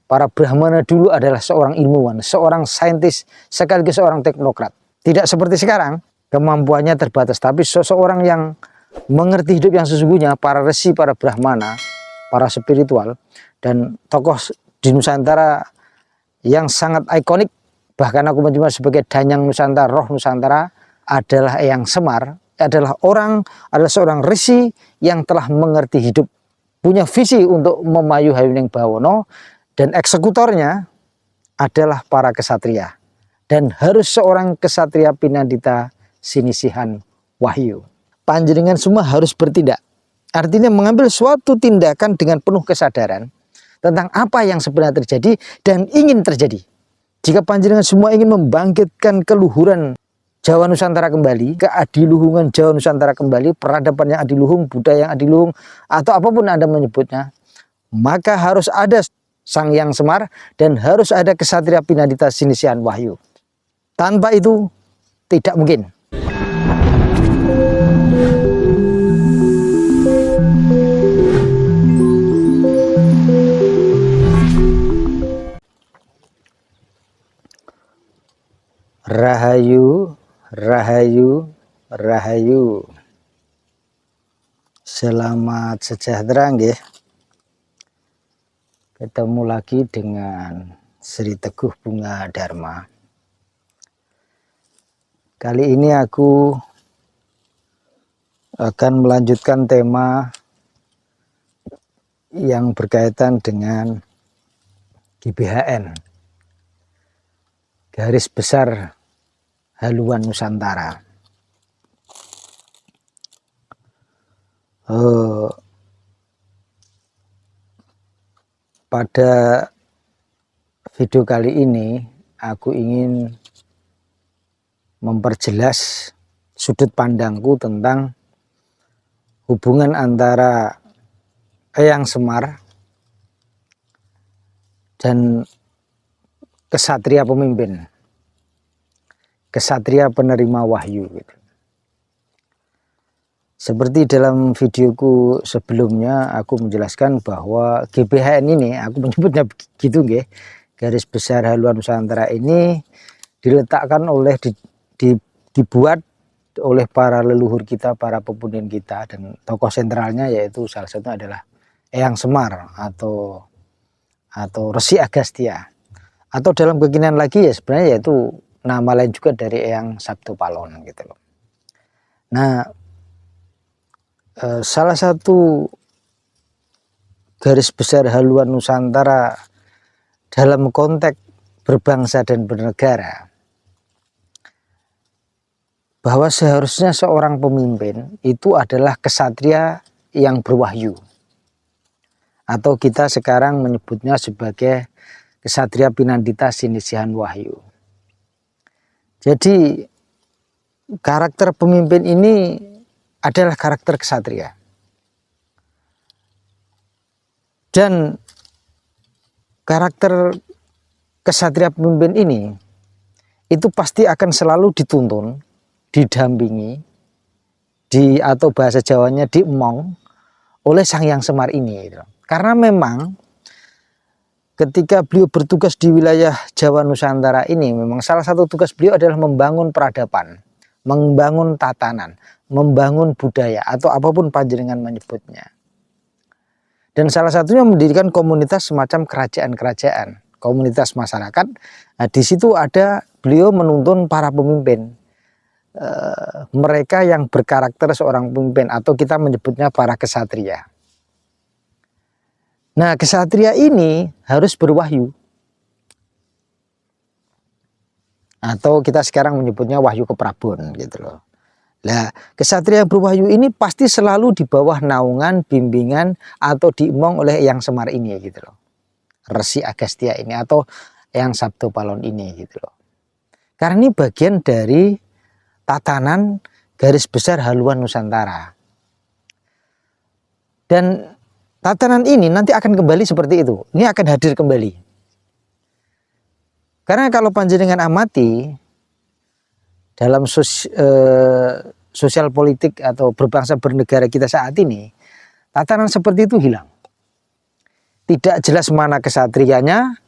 para Brahmana dulu adalah seorang ilmuwan, seorang saintis, sekaligus seorang teknokrat. Tidak seperti sekarang, kemampuannya terbatas, tapi seseorang yang mengerti hidup yang sesungguhnya, para resi, para Brahmana, para spiritual, dan tokoh di Nusantara yang sangat ikonik, bahkan aku menyebut sebagai danyang Nusantara, roh Nusantara, adalah Eyang Semar, adalah seorang resi yang telah mengerti hidup, punya visi untuk memayu Hayuning Bawono, dan eksekutornya adalah para kesatria. Dan harus seorang kesatria pinandita sinisihan wahyu. Panjenengan semua harus bertindak. Artinya mengambil suatu tindakan dengan penuh kesadaran tentang apa yang sebenarnya terjadi dan ingin terjadi. Jika panjenengan semua ingin membangkitkan keluhuran Jawa Nusantara kembali, keadiluhungan Jawa Nusantara kembali, peradaban yang adiluhung, budaya yang adiluhung, atau apapun Anda menyebutnya, maka harus ada Sang Hyang Semar dan harus ada kesatria pinandita sinisihan wahyu. Tanpa itu tidak mungkin. Rahayu, rahayu, rahayu. Selamat sejahtera nggih. Ketemu lagi dengan Sri Teguh Bunga Dharma. Kali ini aku akan melanjutkan tema yang berkaitan dengan GBHN, Garis Besar Haluan Nusantara. Pada video kali ini aku ingin memperjelas sudut pandangku tentang hubungan antara Eyang Semar dan kesatria pemimpin, kesatria penerima wahyu gitu. Seperti dalam videoku sebelumnya aku menjelaskan bahwa GBHN ini, aku menyebutnya begitu nggih, Garis Besar Haluan Nusantara ini diletakkan oleh dibuat oleh para leluhur kita, para pepunden kita, dan tokoh sentralnya yaitu salah satunya adalah Eyang Semar atau Resi Agastya, atau dalam kekinian lagi ya sebenarnya yaitu nama lain juga dari Eyang Sabtopalon gitu loh. Nah, salah satu garis besar haluan Nusantara dalam konteks berbangsa dan bernegara, bahwa seharusnya seorang pemimpin itu adalah kesatria yang berwahyu, atau kita sekarang menyebutnya sebagai kesatria pinandita sinisihan wahyu. Jadi karakter pemimpin ini adalah karakter kesatria, dan karakter kesatria pemimpin ini itu pasti akan selalu dituntun, didampingi, atau bahasa Jawanya diemong oleh Sang Hyang Semar ini gitu. Karena memang ketika beliau bertugas di wilayah Jawa Nusantara ini, memang salah satu tugas beliau adalah membangun peradaban, membangun tatanan, membangun budaya, atau apapun panjenengan menyebutnya. Dan salah satunya mendirikan komunitas semacam kerajaan-kerajaan, komunitas masyarakat. Nah, di situ ada beliau menuntun para pemimpin, mereka yang berkarakter seorang pemimpin, atau kita menyebutnya para kesatria. Nah, kesatria ini harus berwahyu, atau kita sekarang menyebutnya wahyu keprabon gitu loh. Nah, kesatria yang berwahyu ini pasti selalu di bawah naungan, bimbingan, atau diemong oleh Eyang Semar ini gitu loh. Resi Agastya ini atau Eyang Sabtopalon ini gitu loh. Karena ini bagian dari tatanan garis besar haluan Nusantara. Dan tatanan ini nanti akan kembali seperti itu. Ini akan hadir kembali. Karena kalau panjenengan amati dalam sosial politik atau berbangsa bernegara kita saat ini, tatanan seperti itu hilang. tidak jelas mana kesatrianya,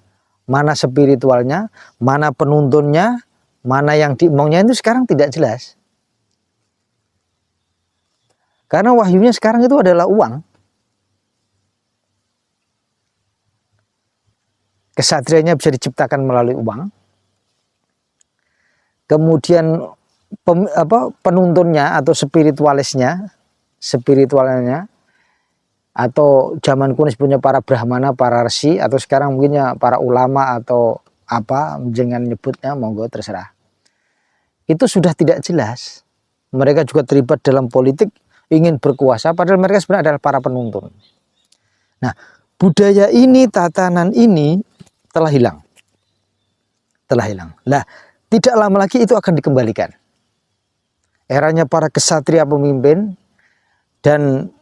mana spiritualnya, mana penuntunnya, mana yang diomongnya, itu sekarang tidak jelas. Karena wahyunya sekarang itu adalah uang. Kesatrianya bisa diciptakan melalui uang. Kemudian penuntunnya atau spiritualnya, atau zaman kuno punya para brahmana, para resi, atau sekarang mungkinnya para ulama atau apa jangan nyebutnya, monggo terserah. Itu sudah tidak jelas. Mereka juga terlibat dalam politik, ingin berkuasa, padahal mereka sebenarnya adalah para penuntun. Nah, budaya ini, tatanan ini telah hilang. Nah, tidak lama lagi itu akan dikembalikan. Eranya para kesatria pemimpin dan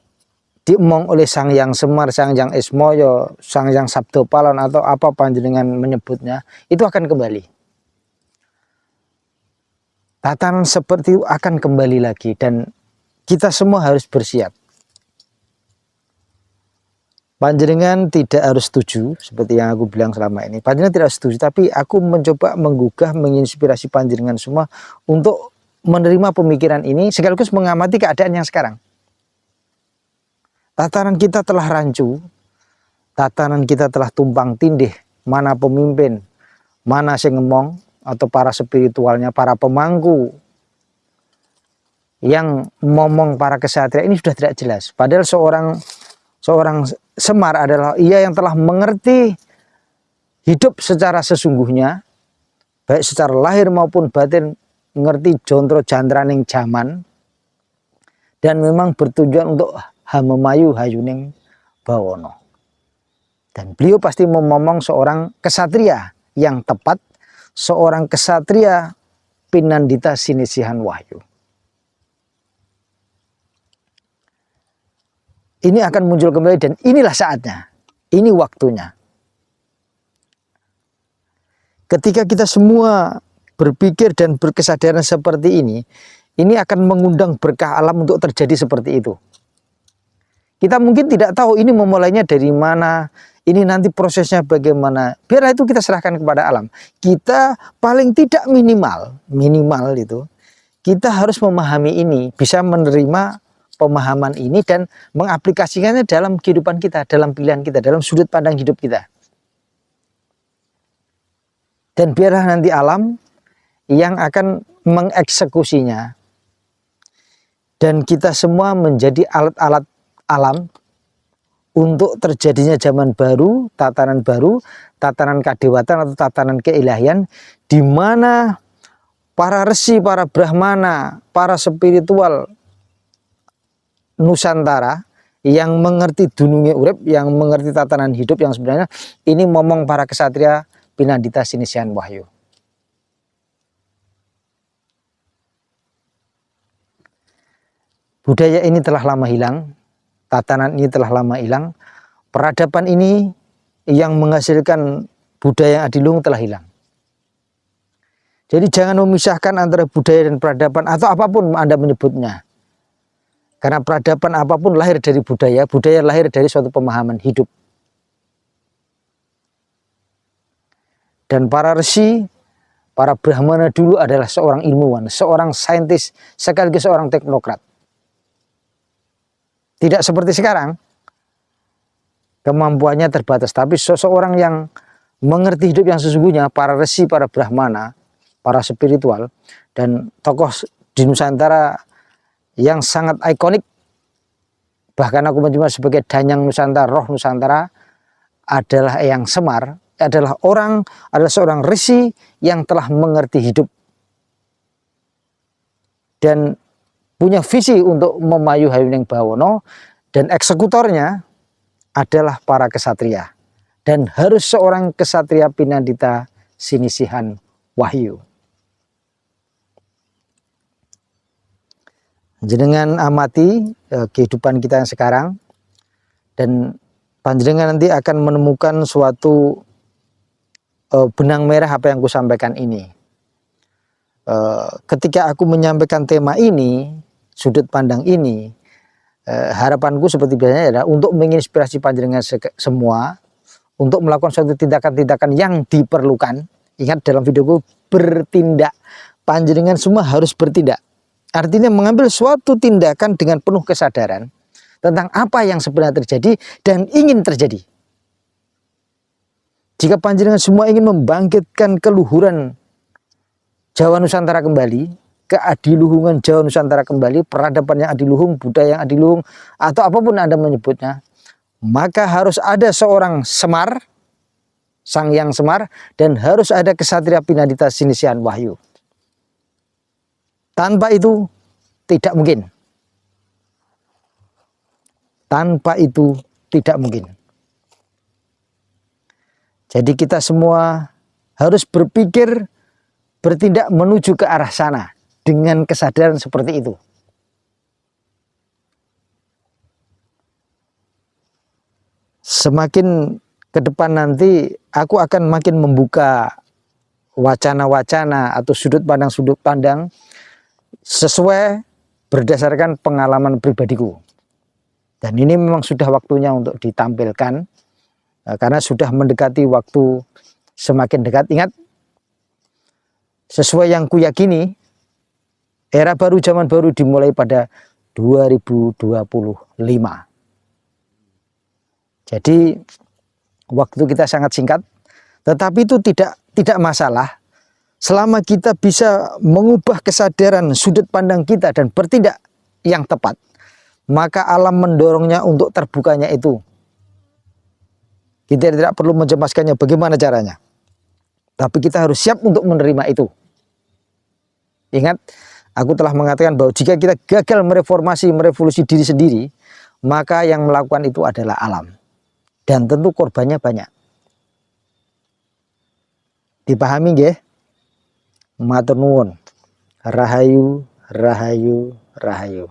diemong oleh Sang Hyang Semar, Sang Hyang Ismoyo, Sang Hyang Sabdopalon atau apa panjenengan menyebutnya, itu akan kembali. Tatanan seperti itu akan kembali lagi dan kita semua harus bersiap. Panjenengan tidak harus setuju seperti yang aku bilang selama ini. Panjenengan tidak setuju, tapi aku mencoba menggugah, menginspirasi panjenengan semua untuk menerima pemikiran ini sekaligus mengamati keadaan yang sekarang. Tatanan kita telah rancu, tatanan kita telah tumpang tindih, mana pemimpin, mana sing ngomong, atau para spiritualnya, para pemangku yang ngomong para kesatria ini sudah tidak jelas. Padahal seorang Semar adalah ia yang telah mengerti hidup secara sesungguhnya, baik secara lahir maupun batin, mengerti jontro jantraning jaman, dan memang bertujuan untuk hamemayu hayuning bawono. Dan beliau pasti memomong seorang kesatria yang tepat, seorang kesatria pinandita sinisihan wahyu. Ini akan muncul kembali dan inilah saatnya, ini waktunya. Ketika kita semua berpikir dan berkesadaran seperti ini akan mengundang berkah alam untuk terjadi seperti itu. Kita mungkin tidak tahu ini memulainya dari mana, ini nanti prosesnya bagaimana. Biarlah itu kita serahkan kepada alam. Kita paling tidak minimal itu, kita harus memahami ini, bisa menerima pemahaman ini dan mengaplikasikannya dalam kehidupan kita, dalam pilihan kita, dalam sudut pandang hidup kita. Dan biarlah nanti alam yang akan mengeksekusinya. Dan kita semua menjadi alat-alat alam untuk terjadinya zaman baru, tatanan kadewatan atau tatanan keilahian, di mana para resi, para brahmana, para spiritual Nusantara yang mengerti dununge urip, yang mengerti tatanan hidup yang sebenarnya, ini ngomong para kesatria pinandita sinisihan wahyu. Budaya ini telah lama hilang, tatanan ini telah lama hilang, peradaban ini yang menghasilkan budaya yang adiluhung telah hilang. Jadi jangan memisahkan antara budaya dan peradaban atau apapun Anda menyebutnya. Karena peradaban apapun lahir dari budaya, budaya lahir dari suatu pemahaman hidup. Dan para resi, para brahmana dulu adalah seorang ilmuwan, seorang saintis, sekaligus seorang teknokrat. Tidak seperti sekarang, kemampuannya terbatas, tapi seseorang yang mengerti hidup yang sesungguhnya, para resi, para brahmana, para spiritual, dan tokoh di Nusantara yang sangat ikonik, bahkan aku menyebut sebagai danyang Nusantara, roh Nusantara, adalah Eyang Semar, adalah seorang resi yang telah mengerti hidup dan punya visi untuk memayu hayuning bawono, dan eksekutornya adalah para kesatria, dan harus seorang kesatria pinandita sinisihan wahyu. Jenengan amati kehidupan kita yang sekarang, dan panjenengan nanti akan menemukan suatu benang merah apa yang aku sampaikan ini. Ketika aku menyampaikan tema ini, sudut pandang ini, harapanku seperti biasanya adalah untuk menginspirasi panjenengan semua, untuk melakukan suatu tindakan-tindakan yang diperlukan. Ingat dalam videoku, bertindak. Panjenengan semua harus bertindak. Artinya mengambil suatu tindakan dengan penuh kesadaran tentang apa yang sebenarnya terjadi dan ingin terjadi. Jika panjenengan semua ingin membangkitkan keluhuran Jawa Nusantara kembali, keadiluhungan Jawa Nusantara kembali, peradaban yang adiluhung, budaya yang adiluhung, atau apapun Anda menyebutnya, maka harus ada seorang Semar, Sang Hyang Semar, dan harus ada Kesatria Pinadita Sinisian Wahyu. Tanpa itu tidak mungkin. Tanpa itu tidak mungkin. Jadi kita semua harus berpikir, bertindak menuju ke arah sana dengan kesadaran seperti itu. Semakin ke depan nanti aku akan makin membuka wacana-wacana atau sudut pandang sesuai berdasarkan pengalaman pribadiku. Dan ini memang sudah waktunya untuk ditampilkan, karena sudah mendekati waktu semakin dekat. Ingat, sesuai yang kuyakini, era baru zaman baru dimulai pada 2025. Jadi waktu kita sangat singkat, tetapi itu tidak masalah selama kita bisa mengubah kesadaran sudut pandang kita dan bertindak yang tepat. Maka alam mendorongnya untuk terbukanya itu. Kita tidak perlu mencemaskannya bagaimana caranya, tapi kita harus siap untuk menerima itu. Ingat, aku telah mengatakan bahwa jika kita gagal merevolusi diri sendiri, maka yang melakukan itu adalah alam. Dan tentu korbannya banyak. Dipahami nggih? Matur nuwun. Rahayu, rahayu, rahayu.